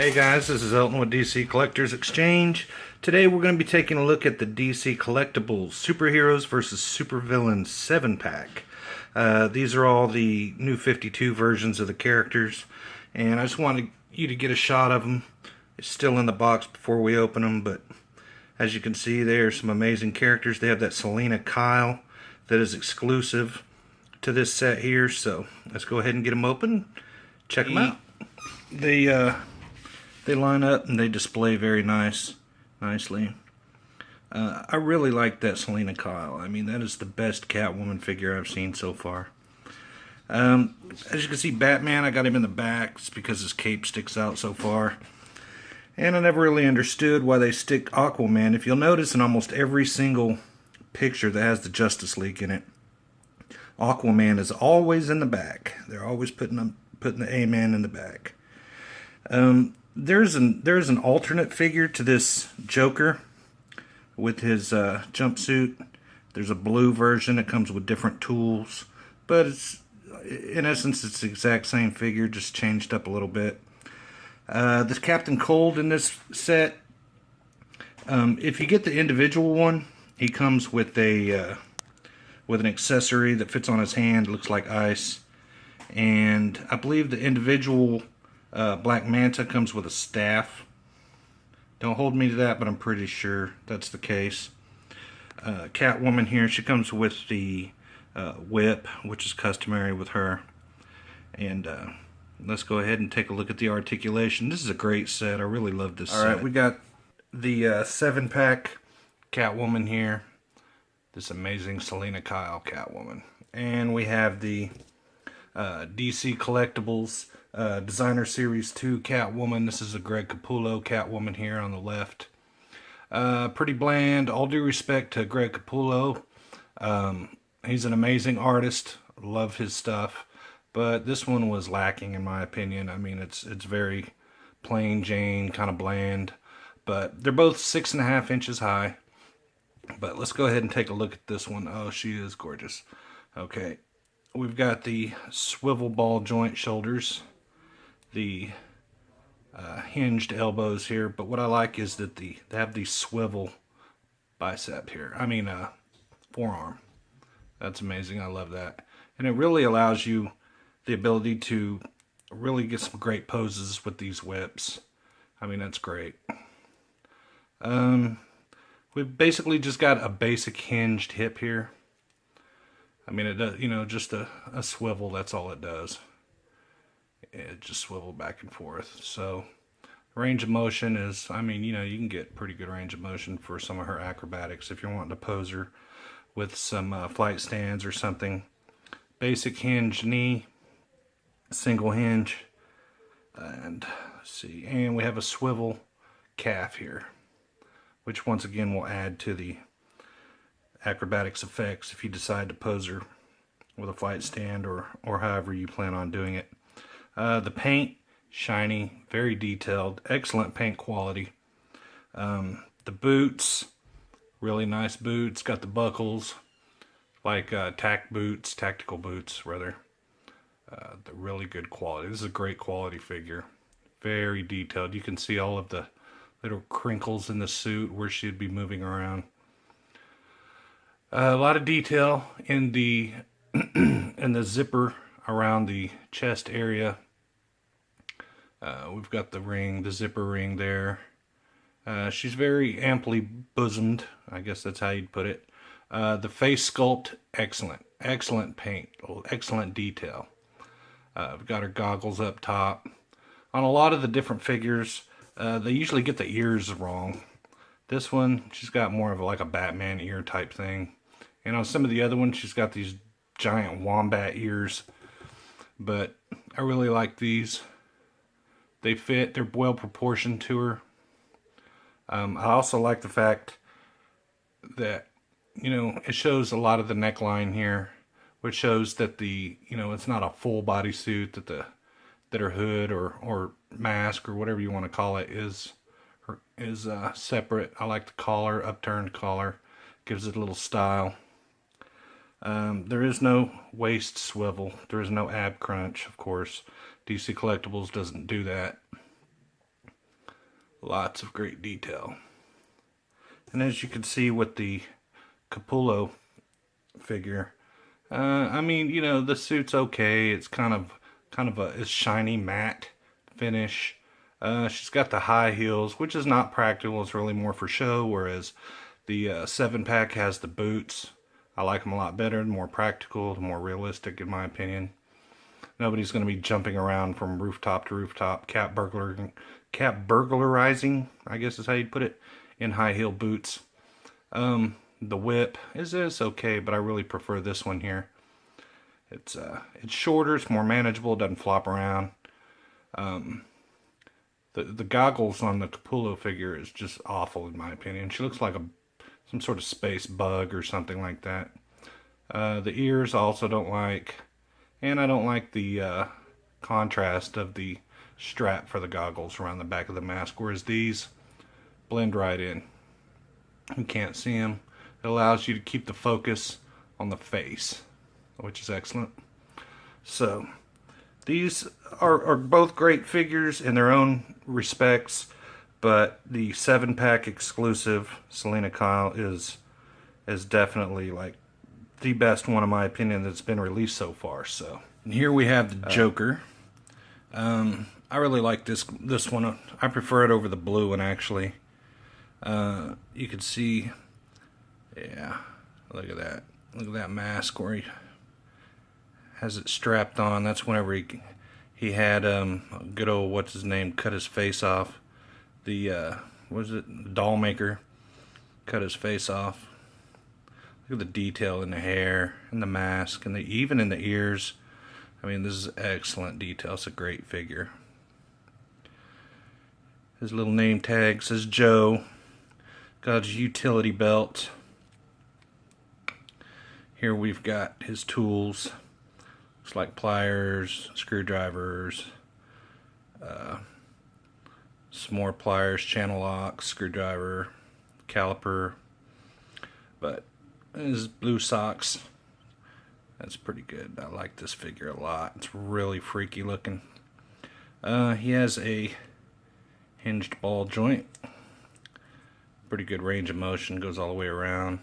Hey guys, this is Elton with DC Collectors Exchange. Today we're going to be taking a look at the DC Collectibles Super Heroes versus Super Villains 7-pack. These are all the new 52 versions of the characters, and I just wanted you to get a shot of them. It's still in the box before we open them, but as you can see, there are some amazing characters. They have that Selena Kyle that is exclusive to this set here, so let's go ahead and get them open, check them out. They line up and they display very nicely. I really like that Selena Kyle. I mean, that is the best Catwoman figure I've seen so far. As you can see, Batman, I got him in the back. It's because his cape sticks out so far. And I never really understood why they stick Aquaman. If you'll notice in almost every single picture that has the Justice League in it, Aquaman is always in the back. They're always putting the A-Man in the back. There's an alternate figure to this Joker with his jumpsuit. There's a blue version that comes with different tools, but in essence it's the exact same figure, just changed up a little bit. This Captain Cold in this set, if you get the individual one, he comes with an accessory that fits on his hand, looks like ice, and I believe the individual Black Manta comes with a staff. Don't hold me to that, but I'm pretty sure that's the case. Catwoman here, she comes with the whip, which is customary with her. And let's go ahead and take a look at the articulation. This is a great set. I really love this set. Alright, we got the 7-pack Catwoman here. This amazing Selena Kyle Catwoman. And we have the DC Collectibles Designer Series 2 Catwoman. This is a Greg Capullo Catwoman here on the left. Pretty bland. All due respect to Greg Capullo. He's an amazing artist. Love his stuff. But this one was lacking in my opinion. I mean, it's very plain Jane, kind of bland. But they're both 6.5 inches high. But let's go ahead and take a look at this one. Oh, she is gorgeous. Okay. We've got the swivel ball joint shoulders, the hinged elbows here, but what I like is that they have the swivel bicep here. I mean, forearm. That's amazing. I love that. And it really allows you the ability to really get some great poses with these whips. I mean, that's great. We've basically just got a basic hinged hip here. I mean, it does, just a swivel, that's all it does. It just swivel back and forth. So, range of motion is, I mean, you can get pretty good range of motion for some of her acrobatics if you're wanting to pose her with some flight stands or something. Basic hinge knee, single hinge, and let's see, and we have a swivel calf here, which once again will add to the acrobatics effects if you decide to pose her with a flight stand or however you plan on doing it. The paint, shiny, very detailed, excellent paint quality. The boots, really nice boots, got the buckles, like tactical boots rather. They're really good quality. This is a great quality figure, very detailed. You can see all of the little crinkles in the suit where she'd be moving around. A lot of detail in the in the zipper around the chest area. We've got the zipper ring there. She's very amply bosomed. I guess that's how you'd put it. The face sculpt, excellent paint, excellent detail. We've got her goggles up top. On a lot of the different figures, they usually get the ears wrong. This one, she's got more of like a Batman ear type thing. And on some of the other ones, she's got these giant wombat ears. But I really like these. They fit. They're well proportioned to her. I also like the fact that, it shows a lot of the neckline here, which shows that it's not a full body suit, that her hood or mask or whatever you want to call it is separate. I like the collar, upturned collar. Gives it a little style. There is no waist swivel. There is no ab crunch, of course. DC Collectibles doesn't do that. Lots of great detail. And as you can see with the Capullo figure, I mean, you know, the suit's okay. It's kind of a shiny matte finish. She's got the high heels, which is not practical. It's really more for show, whereas the 7-pack has the boots. I like them a lot better, more practical, more realistic in my opinion. Nobody's going to be jumping around from rooftop to rooftop, cat burglarizing, I guess is how you'd put it, in high heel boots. The whip is okay, but I really prefer this one here. It's shorter, it's more manageable, it doesn't flop around. The goggles on the Capullo figure is just awful in my opinion. She looks like some sort of space bug or something like that. The ears I also don't like, and I don't like the contrast of the strap for the goggles around the back of the mask, whereas these blend right in. You can't see them. It allows you to keep the focus on the face, which is excellent. So these are both great figures in their own respects, but the 7-pack exclusive Selena Kyle is definitely like the best one in my opinion that's been released so far. So, and here we have the Joker. I really like this one. I prefer it over the blue one actually. You can see, yeah, look at that. Look at that mask where he has it strapped on. That's whenever he had good old what's his name cut his face off. The what was it? Doll maker cut his face off. Look at the detail in the hair and the mask and even in the ears. I mean, this is excellent detail. It's a great figure. His little name tag says Joe. Got his utility belt. Here we've got his tools. Looks like pliers, screwdrivers, some more pliers, channel locks, screwdriver, caliper. But his blue socks. That's pretty good. I like this figure a lot. It's really freaky looking. He has a hinged ball joint. Pretty good range of motion. Goes all the way around.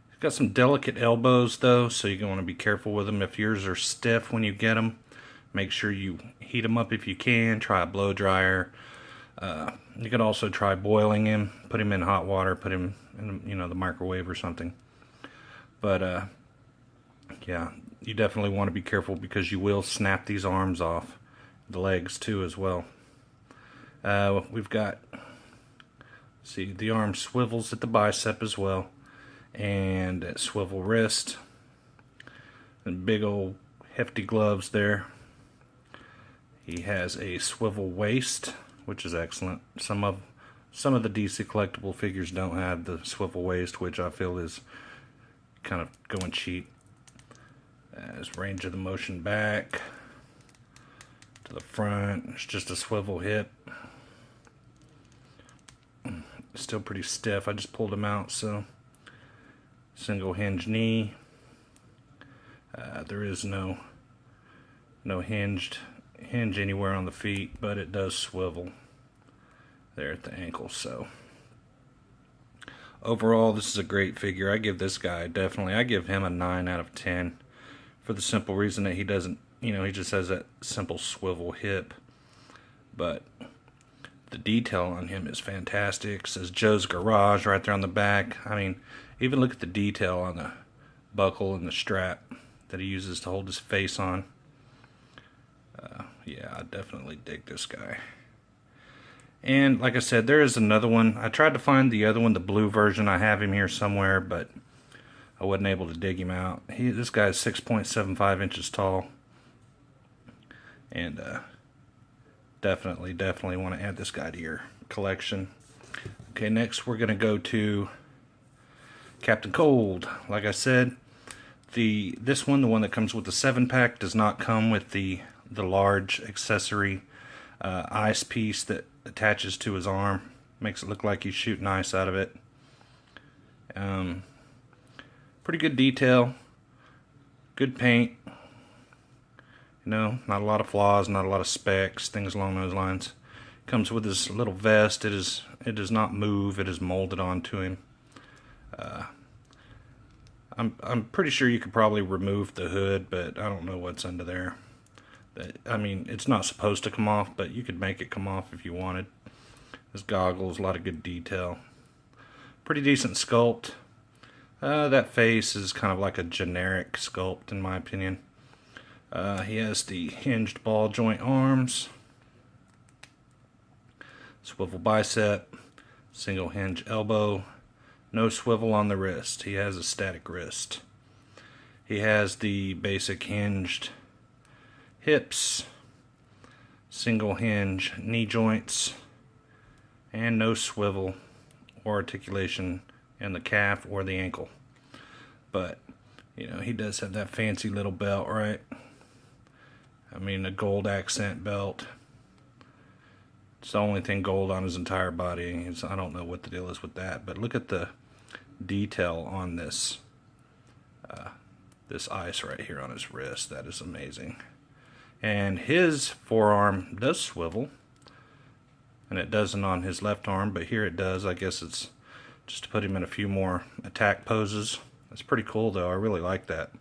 He's got some delicate elbows though, so you're going to want to be careful with them. If yours are stiff when you get them, make sure you heat them up if you can. Try a blow dryer. You could also try boiling him. Put him in hot water. Put him in the microwave or something. But yeah, you definitely want to be careful because you will snap these arms off. The legs too as well. We've got, see, the arm swivels at the bicep as well, and at swivel wrist, and big old hefty gloves there. He has a swivel waist, which is excellent. Some of the DC collectible figures don't have the swivel waist, which I feel is kind of going cheap. His range of the motion back to the front. It's just a swivel hip. Still pretty stiff. I just pulled him out, so single hinge knee. There is no hinge anywhere on the feet, but it does swivel there at the ankle. So overall, this is a great figure. I give this guy I give him a 9 out of 10 for the simple reason that he doesn't, he just has that simple swivel hip, but the detail on him is fantastic. It says Joe's Garage right there on the back. I mean, even look at the detail on the buckle and the strap that he uses to hold his face on. Yeah, I definitely dig this guy. And like I said, there is another one. I tried to find the other one, the blue version. I have him here somewhere, but I wasn't able to dig him out. This guy is 6.75 inches tall. And definitely want to add this guy to your collection. Okay, next we're going to go to Captain Cold. Like I said, this one, the one that comes with the 7-pack, does not come with the large accessory ice piece that attaches to his arm. Makes it look like he's shooting ice out of it. Pretty good detail. Good paint. Not a lot of flaws, not a lot of specks, things along those lines. Comes with his little vest. It does not move. It is molded onto him. I'm pretty sure you could probably remove the hood, but I don't know what's under there. I mean, it's not supposed to come off, but you could make it come off if you wanted. His goggles, a lot of good detail. Pretty decent sculpt. That face is kind of like a generic sculpt in my opinion. He has the hinged ball joint arms, swivel bicep, single hinge elbow, no swivel on the wrist. He has a static wrist. He has the basic hinged hips, single hinge knee joints, and no swivel or articulation in the calf or the ankle. But, you know, he does have that fancy little belt, right? I mean, a gold accent belt. It's the only thing gold on his entire body. I don't know what the deal is with that, but look at the detail on this this ice right here on his wrist. That is amazing. And his forearm does swivel, and it doesn't on his left arm, but here it does. I guess it's just to put him in a few more attack poses. That's pretty cool though. I really like that.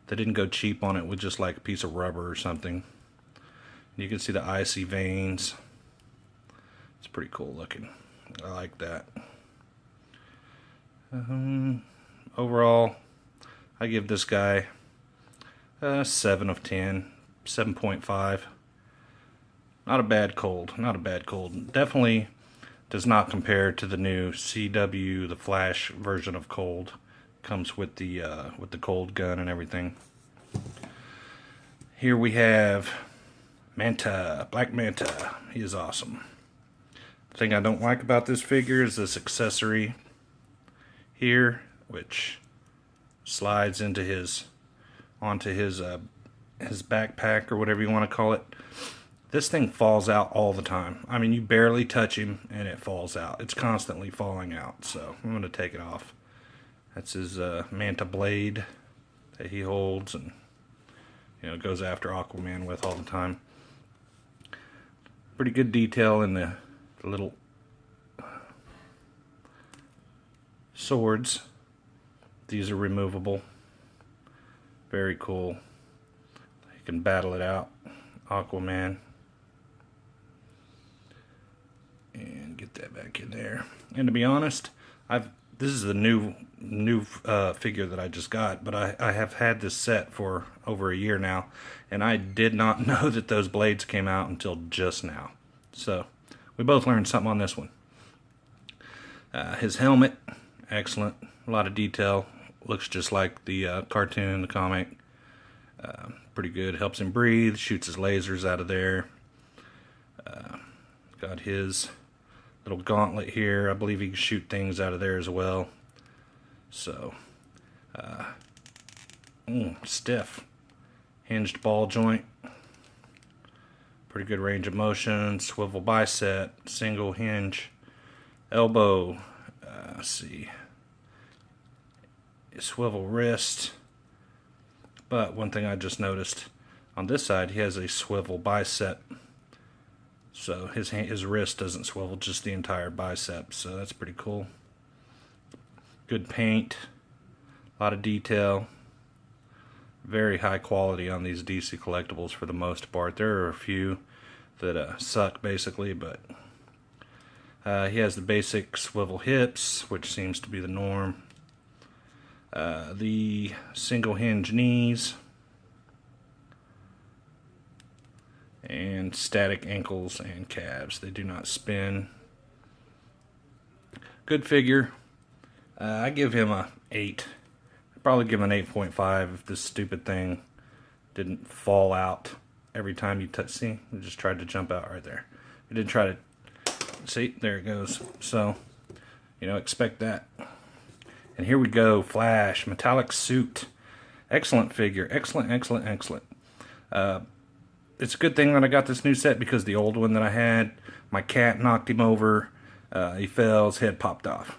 They didn't go cheap on it with just like a piece of rubber or something. You can see the icy veins. It's pretty cool looking. I like that. Overall, I give this guy 7 of 10, 7.5. Not a bad cold. Not a bad cold. Definitely does not compare to the new CW, the Flash version of Cold. Comes with the cold gun and everything. Here we have Manta, Black Manta. He is awesome. The thing I don't like about this figure is this accessory here, which slides into onto his backpack or whatever you want to call it. This thing falls out all the time. I mean, you barely touch him and it falls out. It's constantly falling out, so I'm going to take it off. That's his Manta blade that he holds and, you know, goes after Aquaman with all the time. Pretty good detail in the little swords. These are removable. Very cool. You can battle it out, Aquaman. And get that back in there. And to be honest, this is the new figure that I just got, but I have had this set for over a year now, and I did not know that those blades came out until just now. So we both learned something on this one. His helmet, excellent. A lot of detail. Looks just like the cartoon, the comic. Pretty good. Helps him breathe. Shoots his lasers out of there. Got his little gauntlet here. I believe he can shoot things out of there as well. So, stiff. Hinged ball joint. Pretty good range of motion. Swivel bicep. Single hinge. Elbow. Let's see. Swivel wrist. But one thing I just noticed, on this side he has a swivel bicep. So his wrist doesn't swivel, just the entire bicep. So that's pretty cool. Good paint. A lot of detail. Very high quality on these DC Collectibles for the most part. There are a few that suck basically, but he has the basic swivel hips, which seems to be the norm. The single hinge knees. And static ankles and calves. They do not spin. Good figure. I give him a 8. I'd probably give him an 8.5 if this stupid thing didn't fall out every time you touch. See, it just tried to jump out right there. It did try to. See, there it goes. So, you know, expect that. And here we go. Flash, metallic suit. Excellent figure. Excellent, excellent, excellent. It's a good thing that I got this new set because the old one that I had, my cat knocked him over. He fell, his head popped off.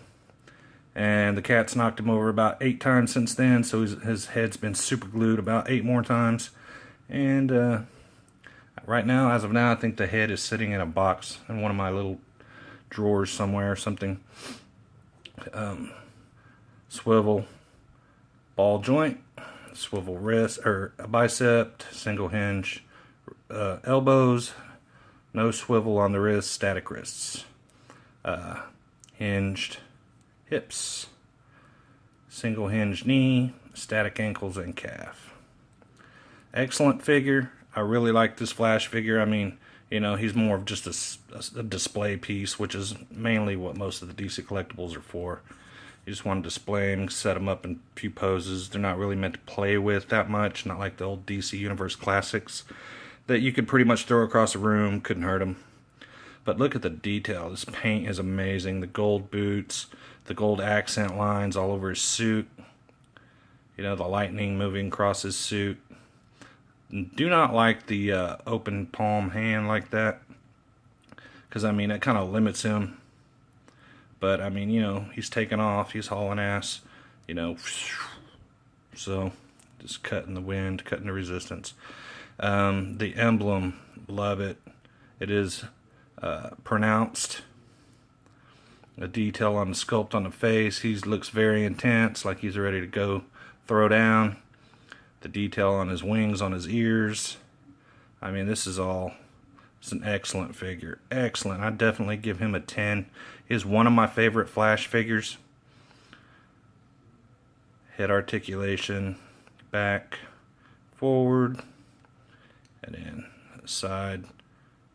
And the cat's knocked him over about 8 times since then, so his head's been super glued about 8 more times. And Right now, as of now, I think the head is sitting in a box in one of my little drawers somewhere or something. Swivel ball joint, swivel wrist or a bicep, single hinge elbows, no swivel on the wrist, static wrists, hinged hips, single hinge knee, static ankles and calf. Excellent figure. I really like this Flash figure. I mean, you know, he's more of just a display piece, which is mainly what most of the DC collectibles are for. You just want to display them, set them up in a few poses. They're not really meant to play with that much, not like the old DC Universe classics that you could pretty much throw across a room, couldn't hurt them. But look at the detail. This paint is amazing. The gold boots, the gold accent lines all over his suit. You know, the lightning moving across his suit. Do not like the open palm hand like that, because I mean it kind of limits him. But I mean, you know, he's taking off, he's hauling ass, you know, so just cutting the wind, cutting the resistance. The emblem, love it. It is pronounced. The detail on the sculpt on the face, he looks very intense, like he's ready to go throw down. The detail on his wings, on his ears. I mean, it's an excellent figure. Excellent. I definitely give him a 10. He is one of my favorite Flash figures. Head articulation, back, forward, and then side,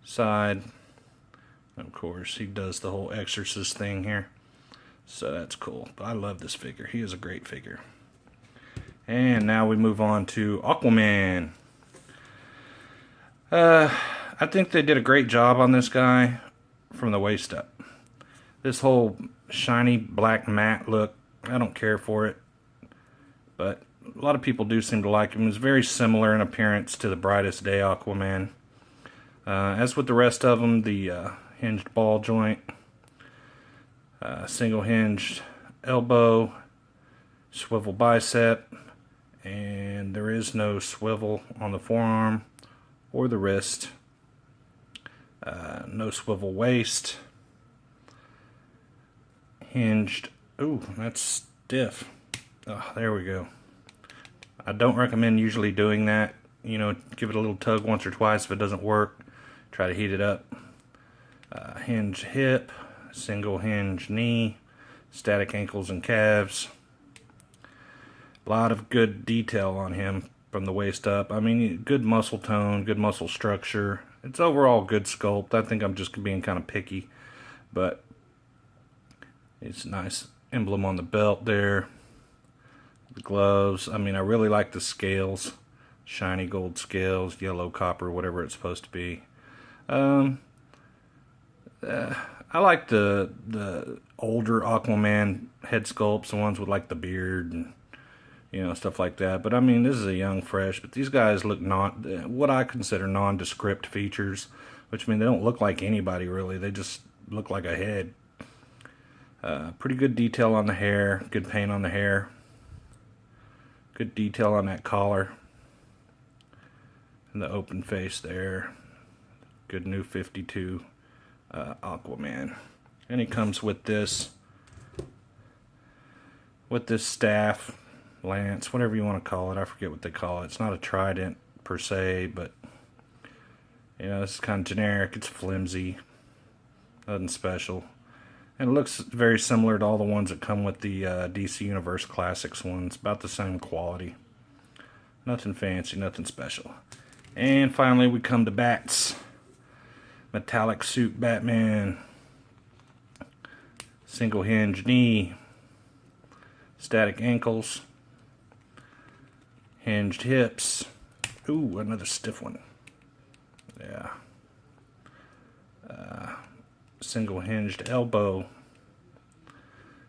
side. Of course, he does the whole exorcist thing here. So that's cool. But I love this figure. He is a great figure. And now we move on to Aquaman. I think they did a great job on this guy from the waist up. This whole shiny black matte look, I don't care for it. But a lot of people do seem to like him. It's very similar in appearance to the Brightest Day Aquaman. As with the rest of them, the hinged ball joint, single hinged elbow, swivel bicep, and there is no swivel on the forearm or the wrist. No swivel waist. Hinged. Ooh, that's stiff. Oh, there we go. I don't recommend usually doing that. You know, give it a little tug once or twice. If it doesn't work, try to heat it up. Hinge hip, single hinge knee, static ankles and calves. A lot of good detail on him from the waist up. I mean, good muscle tone, good muscle structure. It's overall good sculpt. I think I'm just being kind of picky, but it's a nice emblem on the belt there. The gloves. I mean, I really like the scales. Shiny gold scales, yellow, copper, whatever it's supposed to be. I like the older Aquaman head sculpts, the ones with like the beard and, you know, stuff like that. But I mean, this is a young, fresh, but these guys look not what I consider nondescript features, which mean they don't look like anybody really. They just look like a head. Pretty good detail on the hair, good paint on the hair, good detail on that collar, and the open face there. Good new 52 Aquaman, and he comes with this staff, lance, whatever you want to call it. I forget what they call it. It's not a trident per se, but you know, it's kind of generic. It's flimsy, nothing special, and it looks very similar to all the ones that come with the DC Universe Classics ones. About the same quality. Nothing fancy, nothing special. And finally, we come to Bats. Metallic suit Batman. Single hinge knee. Static ankles. Hinged hips. Ooh, another stiff one. Yeah. Single hinged elbow.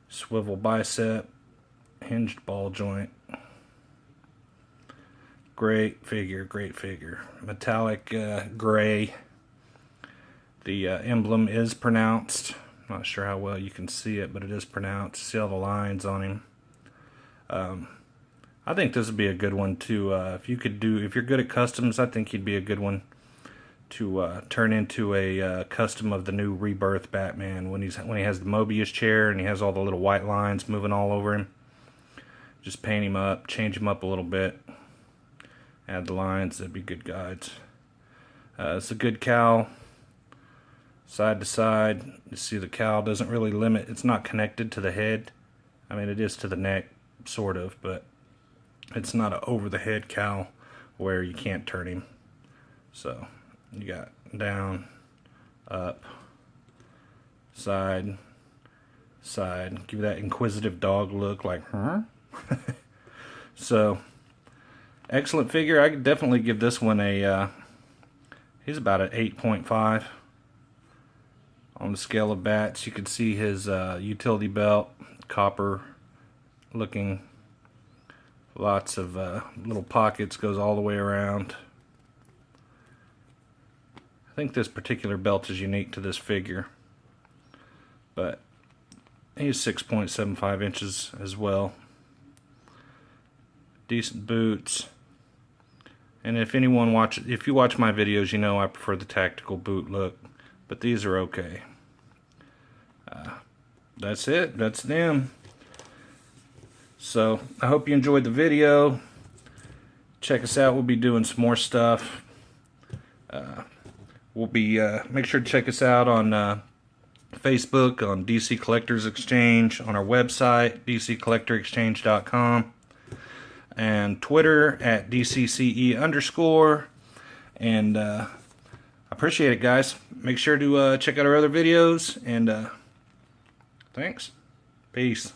Swivel bicep. Hinged ball joint. Great figure, great figure. Metallic gray. The emblem is pronounced. Not sure how well you can see it, but it is pronounced. See all the lines on him. I think this would be a good one too. If you're good at customs, I think he'd be a good one. to turn into a custom of the new Rebirth Batman when he has the Mobius chair and he has all the little white lines moving all over him. Just paint him up, change him up a little bit, add the lines. That'd be good guides. It's a good cowl, side to side. You see the cowl doesn't really limit. It's not connected to the head. I mean, it is to the neck, sort of, but it's not an over the head cowl where you can't turn him. So you got down, up, side, side. Give that inquisitive dog look, like, huh? So, excellent figure. I could definitely give this one a, he's about an 8.5 on the scale of bats. You can see his utility belt, copper looking, lots of little pockets, goes all the way around. I think this particular belt is unique to this figure, but he's 6.75 inches as well. Decent boots. And if you watch my videos, you know I prefer the tactical boot look, but these are okay. That's it. That's them. So I hope you enjoyed the video. Check us out. We'll be doing some more stuff. We'll be make sure to check us out on Facebook, on DC Collectors Exchange, on our website dccollectorexchange.com, and Twitter at DCCE_. And I appreciate it, guys. Make sure to check out our other videos, and thanks. Peace.